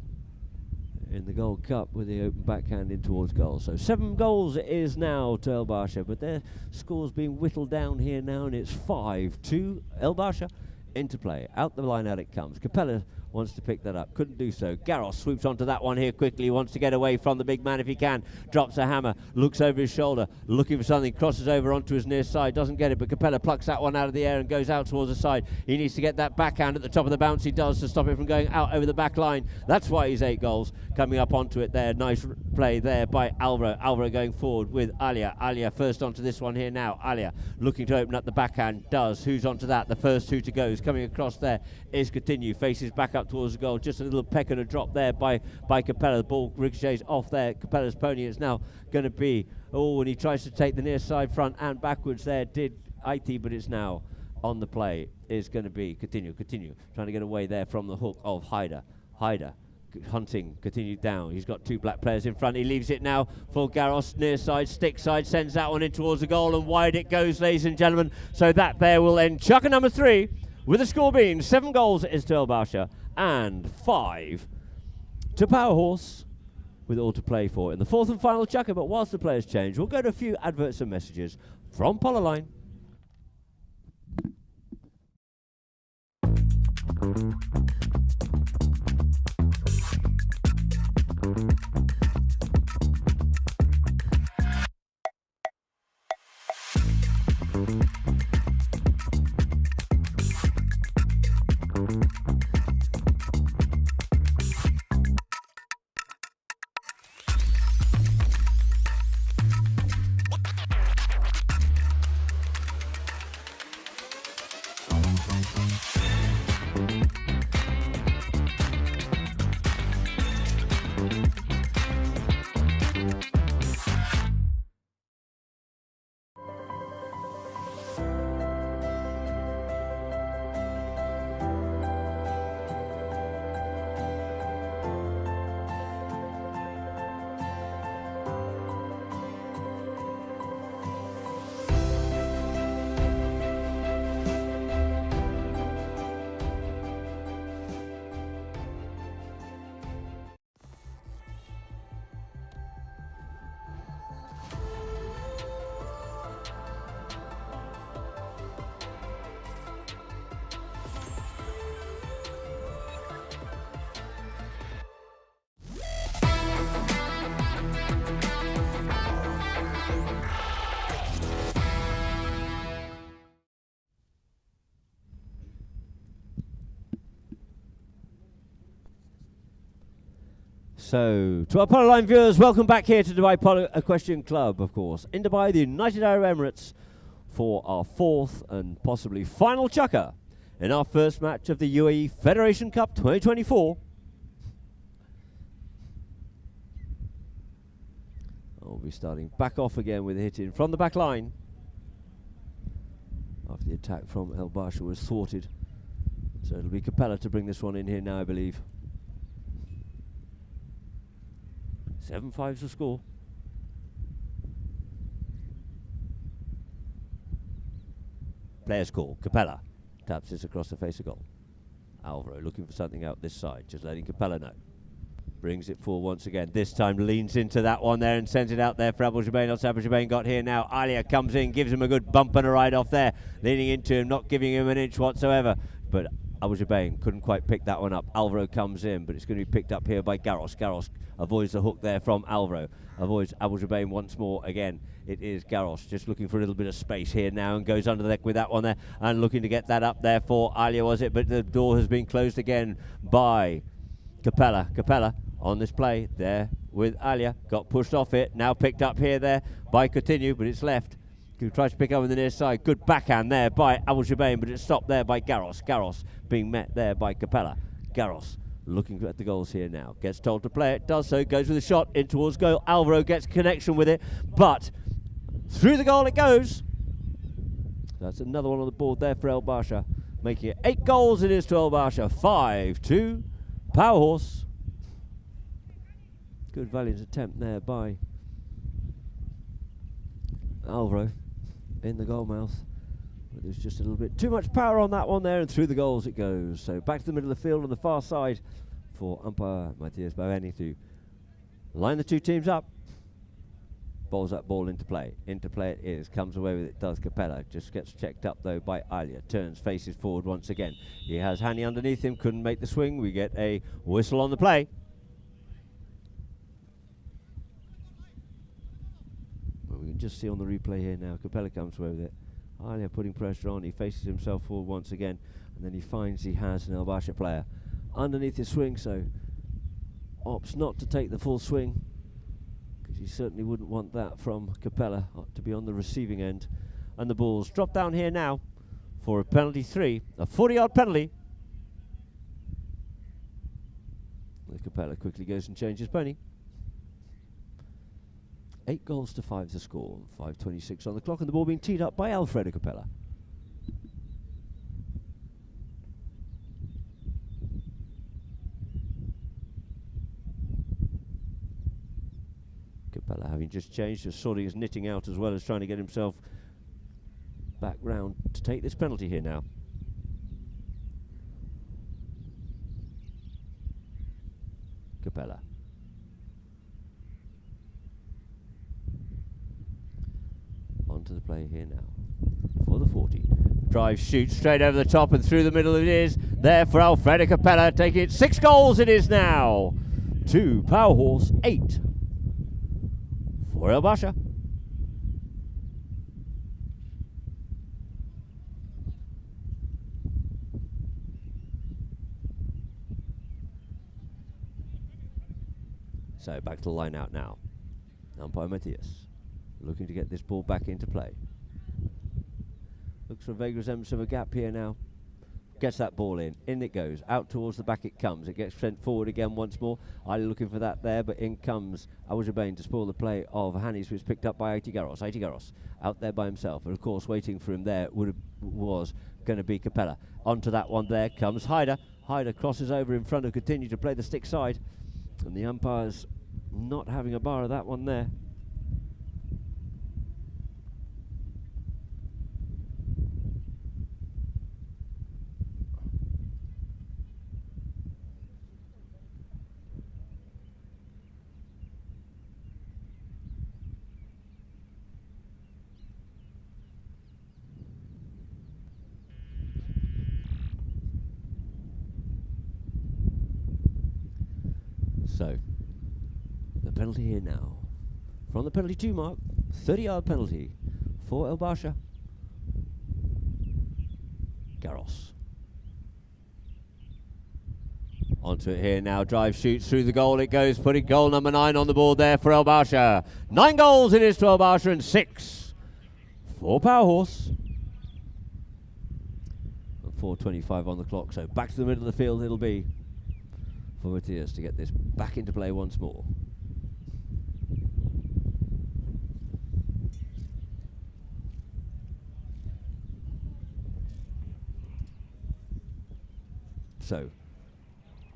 in the Gold Cup with the open backhand in towards goal. So 7 goals it is now to El Basha, but their score's being whittled down here now, and it's 5 to El Basha. Into play, out the line out it comes. Capella wants to pick that up, couldn't do so. Garros swoops onto that one here quickly, wants to get away from the big man if he can. Drops a hammer, looks over his shoulder, looking for something, crosses over onto his near side, doesn't get it, but Capella plucks that one out of the air and goes out towards the side. He needs to get that backhand at the top of the bounce. He does, to stop it from going out over the back line. That's why he's 8 goals. Coming up onto it there, nice play there by Alvaro. Alvaro going forward with Alia. Alia first onto this one here now. Alia looking to open up the backhand, does. Who's onto that? The first 2 to go. Coming across there is Continue, faces back up towards the goal. Just a little peck and a drop there by Capella. The ball ricochets off there. Capella's pony is now going to be, and he tries to take the near side front and backwards there, did IT, but it's now on the play is going to be Continue, trying to get away there from the hook of Hyder. Hunting, continued down. He's got 2 black players in front. He leaves it now for Garros, near side, stick side, sends that one in towards the goal, and wide it goes, ladies and gentlemen. So that there will end Chucker number 3, with the score being 7 goals is to El Basha and 5 to Power Horse, with all to play for in the 4th and final Chucker. But whilst the players change, we'll go to a few adverts and messages from Polo Line. So, to our Polo Line viewers, welcome back here to Dubai Polo Equestrian Club, of course, in Dubai, the United Arab Emirates, for our fourth and possibly final chukker in our first match of the UAE Federation Cup 2024. We'll be starting back off again with a hit in from the back line after the attack from El Basha was thwarted. So it'll be Capella to bring this one in here now, I believe. 7-5's the score. Player's call. Capella taps this across the face of goal. Alvaro looking for something out this side, just letting Capella know. Brings it forward once again. This time leans into that one there and sends it out there for Abu Jubain. Abu Jubain got here now. Alia comes in, gives him a good bump and a ride off there. Leaning into him, not giving him an inch whatsoever. But Abu Jubain couldn't quite pick that one up. Alvaro comes in, but it's going to be picked up here by Garros. Garros avoids the hook there from Alvaro. Avoids Abu Jubain once more again. It is Garros just looking for a little bit of space here now and goes under the deck with that one there and looking to get that up there for Alia, was it? But the door has been closed again by Capella. Capella on this play there with Alia. Got pushed off it. Now picked up here there by Coutinho, but it's left. Who tries to pick up on the near side. Good backhand there by Abu Jubain, but it's stopped there by Garros. Garros being met there by Capella. Garros looking at the goals here now. Gets told to play it. Does so. Goes with a shot in towards goal. Alvaro gets connection with it, but through the goal it goes. That's another one on the board there for El Basha. Making it 8 goals it is to El Basha. 5-2. Power Horse. Good valiant attempt there by Alvaro in the goal mouth. But there's just a little bit too much power on that one there, and through the goals it goes. So back to the middle of the field on the far side for umpire Matthias Baveni to line the two teams up. Bowls that ball into play. Into play it is. Comes away with it, does Capella. Just gets checked up though by Alia. Turns, faces forward once again. He has Hani underneath him. Couldn't make the swing. We get a whistle on the play. Well, we can just see on the replay here now. Capella comes away with it. Alia putting pressure on. He faces himself forward once again. And then he finds he has an El Basha player underneath his swing. So opts not to take the full swing. You certainly wouldn't want that from Capella to be on the receiving end. And the ball's dropped down here now for a penalty 3, a 40-yard penalty. The Capella quickly goes and changes pony. 8 goals to 5 the score, 5:26 on the clock, and the ball being teed up by Alfredo Capella. Capella having just changed, just sorting his knitting out as well as trying to get himself back round to take this penalty here now. Capella. Onto the play here now for the 40. Drive, shoots straight over the top and through the middle it is. There for Alfredo Capella, taking it 6 goals it is now. 2 Power Horse, 8 for El Basha. So back to the line out now. Umpire Matthias looking to get this ball back into play. Looks for a vague resemblance of a gap here now. Gets that ball in it goes, out towards the back it comes, it gets sent forward again once more. Ali looking for that there, but in comes Abu Jubain to spoil the play of Hanis, which was picked up by Aiti Garros. Aiti Garros out there by himself, and of course waiting for him there was going to be Capella. Onto that one there comes Haider. Haider crosses over in front and continue to play the stick side, and the umpire's not having a bar of that one there. So, the penalty here now. From the penalty 2 mark, 30-yard penalty for El Basha. Garros. Onto it here now, drive, shoots through the goal, it goes, putting goal number 9 on the board there for Basha. 9 goals it is to Basha and 6 for Power Horse. And 4:25 on the clock, so back to the middle of the field it'll be for Matthias to get this back into play once more. So,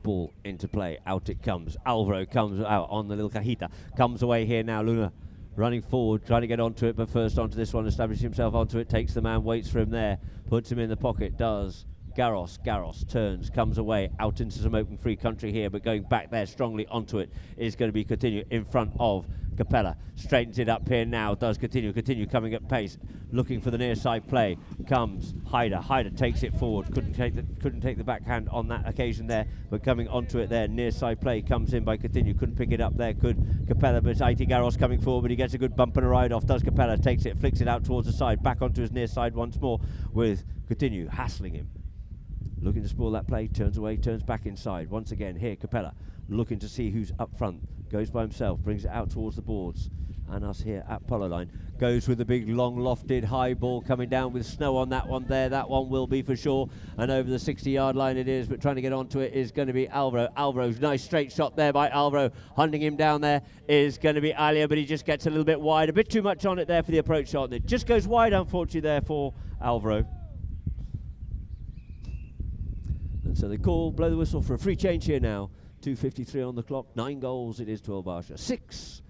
ball into play, out it comes. Alvaro comes out on the little cajita, comes away here now. Luna running forward, trying to get onto it, but first onto this one, establishing himself onto it, takes the man, waits for him there, puts him in the pocket, does Garros turns, comes away, out into some open free country here, but going back there strongly onto it is going to be Continue in front of Capella. Straightens it up here now, does Continue coming at pace, looking for the near side play, comes Hyder takes it forward, couldn't take the backhand on that occasion there, but coming onto it there, near side play comes in by Continue, couldn't pick it up there, could Capella, but IT Garros coming forward, but he gets a good bump and a ride off, does Capella, takes it, flicks it out towards the side, back onto his near side once more with Continue hassling him. Looking to spoil that play, turns away, turns back inside. Once again, here, Capella, looking to see who's up front. Goes by himself, brings it out towards the boards. And us here at Polo line. Goes with the big, long, lofted, high ball coming down with snow on that one there. That one will be for sure. And over the 60-yard line it is, but trying to get onto it is going to be Alvaro. Alvaro's nice straight shot there by Alvaro. Hunting him down there is going to be Alia, but he just gets a little bit wide. A bit too much on it there for the approach shot. And it just goes wide, unfortunately, there for Alvaro. And so they blow the whistle for a free change here now. 2:53 on the clock, 9 goals it is to Basha. 6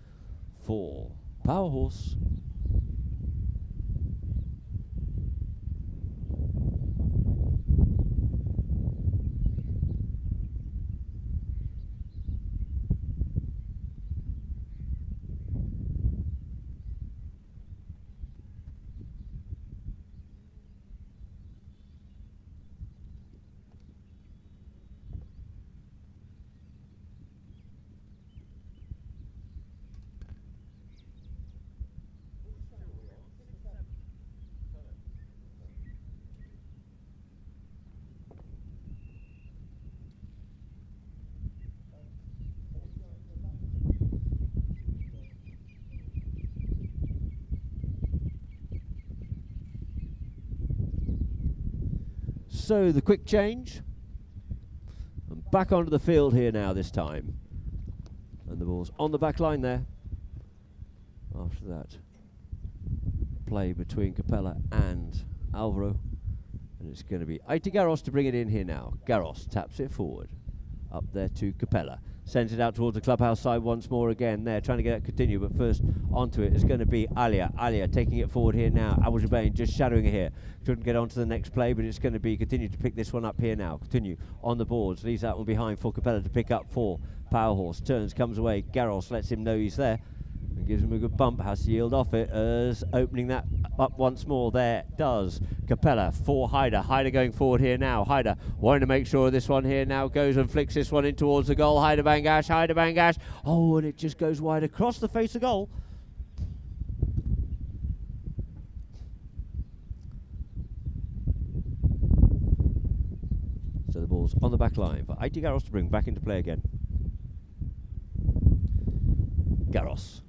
for Power Horse. So the quick change, and back onto the field here now this time, and the ball's on the back line there. After that play between Capella and Alvaro, and it's going to be IT Garros to bring it in here now. Garros taps it forward, up there to Capella. Sends it out towards the clubhouse side once more again there, trying to get it Continue, but first onto it is going to be Alia. Alia taking it forward here now. Abu Jabain just shadowing it here. Couldn't get onto the next play, but it's going to be Continue to pick this one up here now. Continue on the boards, leaves that one behind for Capella to pick up for Power Horse. Turns, comes away. Garros lets him know he's there and gives him a good bump. Has to yield off it as opening that up once more there does Capella for Hyder. Hyder going forward here now. Hyder wanting to make sure this one here now goes and flicks this one in towards the goal. Hyder Bangash. Oh, and it just goes wide across the face of goal. So the ball's on the back line for IT Garros to bring back into play again. Garros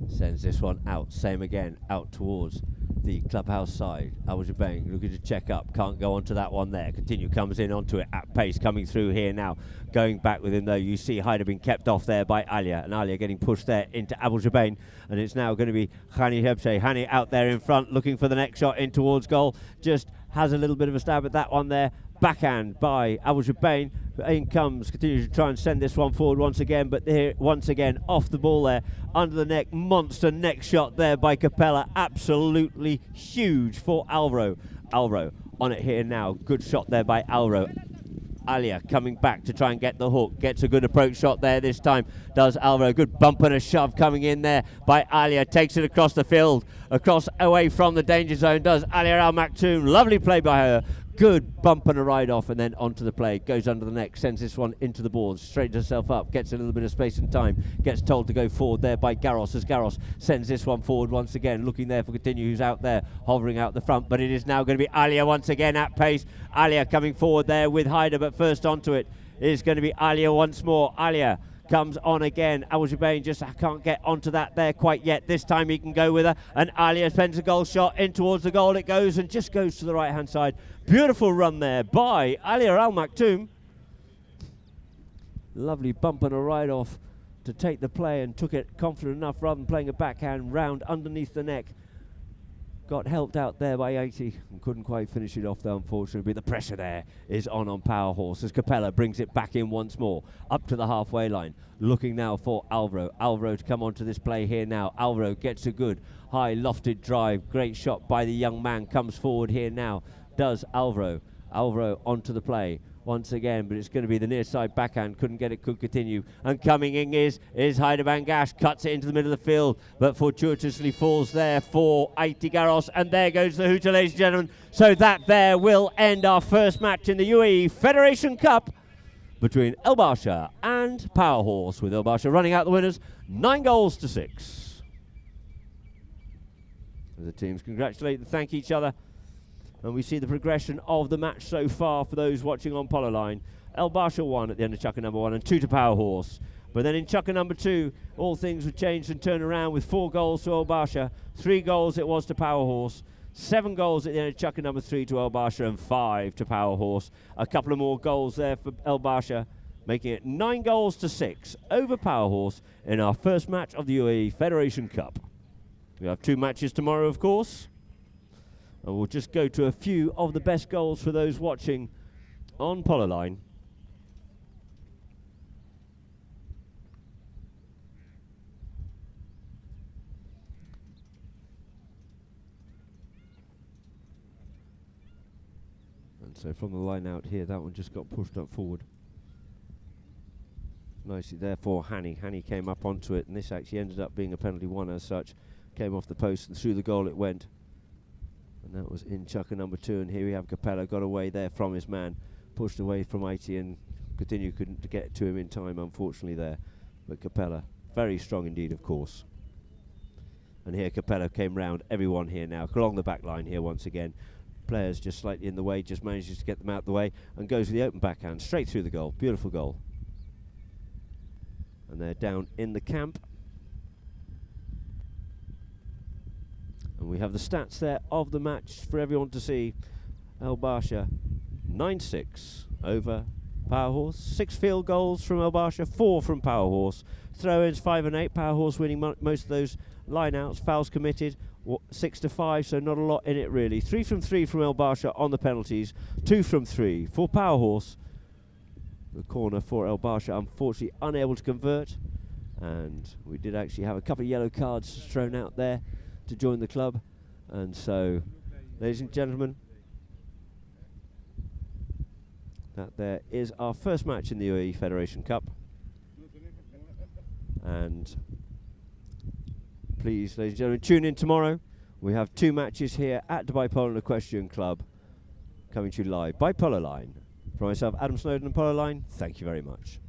sends this one out, same again, out towards the clubhouse side. Abu Jabain looking to check up, can't go onto that one there. Continue, comes in onto it at pace, coming through here now. Going back with him though, you see Hyder being kept off there by Alia, and Alia getting pushed there into Abu Jabain, and it's now going to be Hani Hebse. Hani out there in front, looking for the next shot in towards goal. Just has a little bit of a stab at that one there. Backhand by Abu Jabain. In comes, continues to try and send this one forward once again, but here once again off the ball there, under the neck, monster neck shot there by Capella, absolutely huge for Alvaro. Alvaro on it here now, good shot there by Alvaro. Alia coming back to try and get the hook, gets a good approach shot there this time, does Alvaro, good bump and a shove coming in there by Alia, takes it across the field, across away from the danger zone, does Alia Al Maktoum, lovely play by her, Good bump and a ride off, and then onto the play. Goes under the neck, sends this one into the boards, straightens herself up, gets a little bit of space and time, gets told to go forward there by Garros, as Garros sends this one forward once again, looking there for Continue, who's out there, hovering out the front, but it is now going to be Alia once again at pace. Alia coming forward there with Haider, but first onto it is going to be Alia once more. Alia comes on again. Al-Jubain just can't get onto that there quite yet. This time he can go with her, and Alia spends a goal shot in towards the goal. It goes and just goes to the right hand side. Beautiful run there by Alia Al Maktoum. Lovely bump and a ride off to take the play, and took it confident enough rather than playing a backhand round underneath the neck. Got helped out there by 80 and couldn't quite finish it off though, unfortunately. But the pressure there is on Power Horse as Capella brings it back in once more up to the halfway line, looking now for Alvaro. Alvaro to come onto this play here now. Alvaro gets a good high lofted drive, great shot by the young man, comes forward here now, does Alvaro. Alvaro onto the play once again, but it's going to be the near side backhand. Couldn't get it, could Continue. And coming in is Haider Bangash, cuts it into the middle of the field, but fortuitously falls there for Aiti Garros, and there goes the hooter, ladies and gentlemen. So that there will end our first match in the UAE Federation Cup between El Basha and Power Horse, with El Basha running out the winners 9-6. The teams congratulate and thank each other. And we see the progression of the match so far for those watching on Polo Line. El Basha won at the end of chukker number 1 and 2 to Power Horse. But then in chukker number 2, all things were changed and turned around with 4 goals to El Basha, 3 goals it was to Power Horse, 7 goals at the end of chukker number 3 to El Basha, and 5 to Power Horse. A couple of more goals there for El Basha, making it 9-6 over Power Horse in our first match of the UAE Federation Cup. We have 2 matches tomorrow, of course. And we'll just go to a few of the best goals for those watching on Polo Line. And so from the line out here, that one just got pushed up forward. Nicely there for Hani. Hani came up onto it, and this actually ended up being a penalty one as such. Came off the post and through the goal it went. And that was in chukker number 2, and here we have Capella, got away there from his man, pushed away from Aiti, and Continue couldn't get to him in time, unfortunately there. But Capella, very strong indeed, of course. And here Capella came round everyone here now, along the back line here once again. Players just slightly in the way, just manages to get them out the way, and goes with the open backhand, straight through the goal. Beautiful goal. And they're down in the camp. And we have the stats there of the match for everyone to see. El Basha 9-6 over Power Horse. 6 field goals from El Basha, 4 from Power Horse. Throw-ins 5 and 8. Power Horse winning most of those line-outs. Fouls committed 6-5, so not a lot in it really. 3 from 3 from El Basha on the penalties. 2 from 3 for Power Horse. The corner for El Basha, unfortunately unable to convert. And we did actually have a couple of yellow cards thrown out there to join the club. And so, ladies and gentlemen, that there is our first match in the UAE Federation Cup. And please, ladies and gentlemen, tune in tomorrow. We have 2 matches here at Dubai Polo and Equestrian Club, coming to you live by Polo Line. From myself, Adam Snowden and Polo Line, thank you very much.